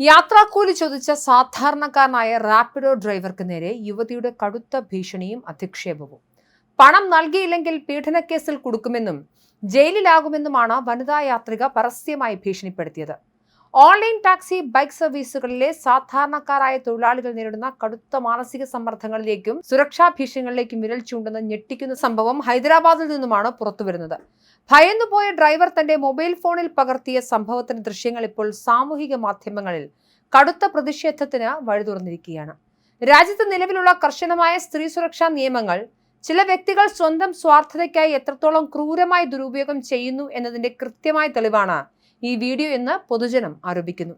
യാത്രാക്കൂലി ചോദിച്ച സാധാരണക്കാരനായ റാപ്പിഡോ ഡ്രൈവർക്ക് നേരെ യുവതിയുടെ കടുത്ത ഭീഷണിയും അധിക്ഷേപവും. പണം നൽകിയില്ലെങ്കിൽ പീഡനക്കേസിൽ കുടുക്കുമെന്നും ജയിലിലാകുമെന്നുമാണ് വനിതാ യാത്രിക പരസ്യമായി ഭീഷണിപ്പെടുത്തിയത്. ഓൺലൈൻ ടാക്സി, ബൈക്ക് സർവീസുകളിലെ സാധാരണക്കാരായ തൊഴിലാളികൾ നേരിടുന്ന കടുത്ത മാനസിക സമ്മർദ്ദങ്ങളിലേക്കും സുരക്ഷാ ഭീഷണികളിലേക്കും വിരൽ ചൂണ്ടുന്ന ഞെട്ടിക്കുന്ന സംഭവം ഹൈദരാബാദിൽ നിന്നുമാണ് പുറത്തുവരുന്നത്. ഭയന്നുപോയ ഡ്രൈവർ തന്റെ മൊബൈൽ ഫോണിൽ പകർത്തിയ സംഭവത്തിന്റെ ദൃശ്യങ്ങൾ ഇപ്പോൾ സാമൂഹിക മാധ്യമങ്ങളിൽ കടുത്ത പ്രതിഷേധത്തിന് വഴിതുറന്നിരിക്കുകയാണ്. രാജ്യത്ത് നിലവിലുള്ള കർശനമായ സ്ത്രീ സുരക്ഷാ നിയമങ്ങൾ ചില വ്യക്തികൾ സ്വന്തം സ്വാർത്ഥതയ്ക്കായി എത്രത്തോളം ക്രൂരമായി ദുരുപയോഗം ചെയ്യുന്നു എന്നതിന്റെ കൃത്യമായ തെളിവാണ് ഈ വീഡിയോ എന്ന് പൊതുജനം ആരോപിക്കുന്നു.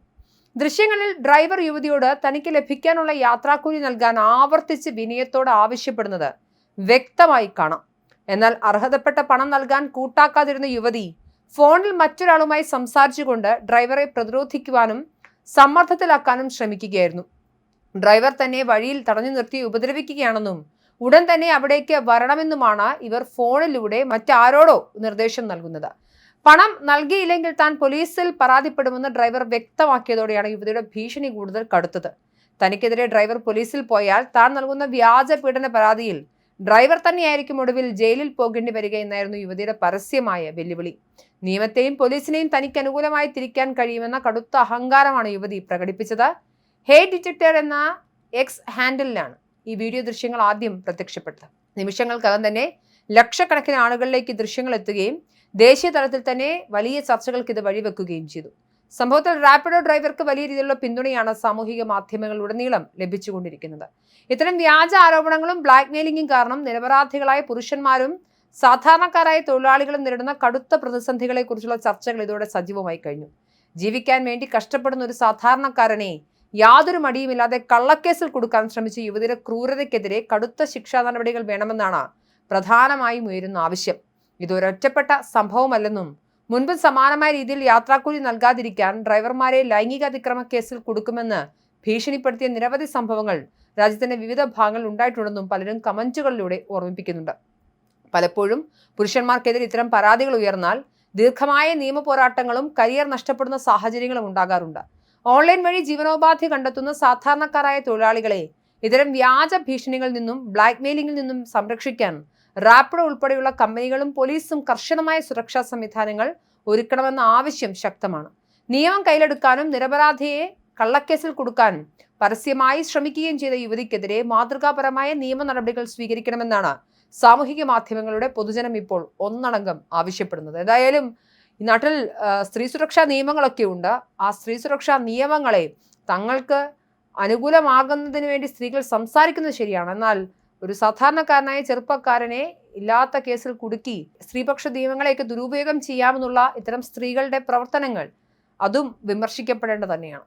ദൃശ്യങ്ങളിൽ ഡ്രൈവർ യുവതിയോട് തനിക്ക് ലഭിക്കാനുള്ള യാത്രാക്കൂലി നൽകാൻ ആവർത്തിച്ച് വിനയത്തോടെ ആവശ്യപ്പെടുന്നത് വ്യക്തമായി കാണാം. എന്നാൽ അർഹതപ്പെട്ട പണം നൽകാൻ കൂട്ടാക്കാതിരുന്ന യുവതി ഫോണിൽ മറ്റൊരാളുമായി സംസാരിച്ചുകൊണ്ട് ഡ്രൈവറെ പ്രതിരോധിക്കുവാനും സമ്മർദ്ദത്തിലാക്കാനും ശ്രമിക്കുകയായിരുന്നു. ഡ്രൈവർ തന്നെ വഴിയിൽ തടഞ്ഞു നിർത്തി ഉപദ്രവിക്കുകയാണെന്നും ഉടൻ തന്നെ അവിടേക്ക് വരണമെന്നുമാണ് ഇവർ ഫോണിലൂടെ മറ്റാരോടോ നിർദ്ദേശം നൽകുന്നത്. പണം നൽകിയില്ലെങ്കിൽ താൻ പോലീസിൽ പരാതിപ്പെടുമെന്ന് ഡ്രൈവർ വ്യക്തമാക്കിയതോടെയാണ് യുവതിയുടെ ഭീഷണി കൂടുതൽ കടുത്തത്. തനിക്കെതിരെ ഡ്രൈവർ പോലീസിൽ പോയാൽ താൻ നൽകുന്ന വ്യാജ പീഡന പരാതിയിൽ ഡ്രൈവർ തന്നെയായിരിക്കും ഒടുവിൽ ജയിലിൽ പോകേണ്ടി വരിക എന്നായിരുന്നു യുവതിയുടെ പരസ്യമായ വെല്ലുവിളി. നിയമത്തെയും പോലീസിനെയും തനിക്ക് അനുകൂലമായി തിരിക്കാൻ കഴിയുമെന്ന കടുത്ത അഹങ്കാരമാണ് യുവതി പ്രകടിപ്പിച്ചത്. ഹേ ഡിറ്റക്ടർ എന്ന എക്സ് ഹാൻഡിലാണ് ഈ വീഡിയോ ദൃശ്യങ്ങൾ ആദ്യം പ്രത്യക്ഷപ്പെട്ടത്. നിമിഷങ്ങൾക്കകം തന്നെ ലക്ഷക്കണക്കിന് ആളുകളിലേക്ക് ദൃശ്യങ്ങൾ എത്തുകയും ദേശീയ തലത്തിൽ തന്നെ വലിയ ചർച്ചകൾക്ക് ഇത് വഴിവെക്കുകയും ചെയ്തു. സംഭവത്തിൽ റാപ്പിഡോ ഡ്രൈവർക്ക് വലിയ രീതിയിലുള്ള പിന്തുണയാണ് സാമൂഹിക മാധ്യമങ്ങളിലുടനീളം ലഭിച്ചുകൊണ്ടിരിക്കുന്നത്. ഇത്തരം വ്യാജ ആരോപണങ്ങളും ബ്ലാക്ക് മെയിലിംഗും കാരണം നിരപരാധികളായ പുരുഷന്മാരും സാധാരണക്കാരായ തൊഴിലാളികളും നേരിടുന്ന കടുത്ത പ്രതിസന്ധികളെ കുറിച്ചുള്ള ചർച്ചകൾ ഇതോടെ സജീവമായി കഴിഞ്ഞു. ജീവിക്കാൻ വേണ്ടി കഷ്ടപ്പെടുന്ന ഒരു സാധാരണക്കാരനെ യാതൊരു മടിയുമില്ലാതെ കള്ളക്കേസിൽ കൊടുക്കാൻ ശ്രമിച്ച യുവതിയുടെ ക്രൂരതയ്ക്കെതിരെ കടുത്ത ശിക്ഷാ നടപടികൾ വേണമെന്നാണ് പ്രധാനമായും ഉയരുന്ന ആവശ്യം. ഇതൊരൊറ്റപ്പെട്ട സംഭവമല്ലെന്നും മുൻപ് സമാനമായ രീതിയിൽ യാത്രാക്കൂലി നൽകാതിരിക്കാൻ ഡ്രൈവർമാരെ ലൈംഗിക അതിക്രമ കേസിൽ കൊടുക്കുമെന്ന് ഭീഷണിപ്പെടുത്തിയ നിരവധി സംഭവങ്ങൾ രാജ്യത്തിന്റെ വിവിധ ഭാഗങ്ങളിൽ ഉണ്ടായിട്ടുണ്ടെന്നും പലരും കമന്റുകളിലൂടെ ഓർമ്മിപ്പിക്കുന്നുണ്ട്. പലപ്പോഴും പുരുഷന്മാർക്കെതിരെ ഇത്തരം പരാതികൾ ഉയർന്നാൽ ദീർഘമായ നിയമ പോരാട്ടങ്ങളും കരിയർ നഷ്ടപ്പെടുന്ന സാഹചര്യങ്ങളും ഉണ്ടാകാറുണ്ട്. ഓൺലൈൻ വഴി ജീവനോപാധി കണ്ടെത്തുന്ന സാധാരണക്കാരായ തൊഴിലാളികളെ ഇത്തരം വ്യാജ ഭീഷണികളിൽ നിന്നും ബ്ലാക്ക് മെയിലിംഗിൽ നിന്നും സംരക്ഷിക്കാൻ റാപ്പിഡോ ഉൾപ്പെടെയുള്ള കമ്പനികളും പോലീസും കർശനമായ സുരക്ഷാ സംവിധാനങ്ങൾ ഒരുക്കണമെന്ന ആവശ്യം ശക്തമാണ്. നിയമം കയ്യിലെടുക്കാനും നിരപരാധിയെ കള്ളക്കേസിൽ കൊടുക്കാനും പരസ്യമായി ശ്രമിക്കുകയും ചെയ്ത യുവതിക്കെതിരെ മാതൃകാപരമായ നിയമ നടപടികൾ സ്വീകരിക്കണമെന്നാണ് സാമൂഹിക മാധ്യമങ്ങളുടെ പൊതുജനം ഇപ്പോൾ ഒന്നടങ്കം ആവശ്യപ്പെടുന്നത്. ഏതായാലും ഈ നാട്ടിൽ സ്ത്രീ സുരക്ഷാ നിയമങ്ങളൊക്കെ ഉണ്ട്. ആ സ്ത്രീ സുരക്ഷാ നിയമങ്ങളെ തങ്ങൾക്ക് അനുകൂലമാകുന്നതിന് വേണ്ടി സ്ത്രീകൾ സംസാരിക്കുന്നത് ശരിയാണ്. എന്നാൽ ഒരു സാധാരണക്കാരനായ ചെറുപ്പക്കാരനെ ഇല്ലാത്ത കേസിൽ കുടുക്കി സ്ത്രീപക്ഷ നിയമങ്ങളെയൊക്കെ ദുരുപയോഗം ചെയ്യാമെന്നുള്ള ഇത്തരം സ്ത്രീകളുടെ പ്രവർത്തനങ്ങൾ അതും വിമർശിക്കപ്പെടേണ്ടത് തന്നെയാണ്.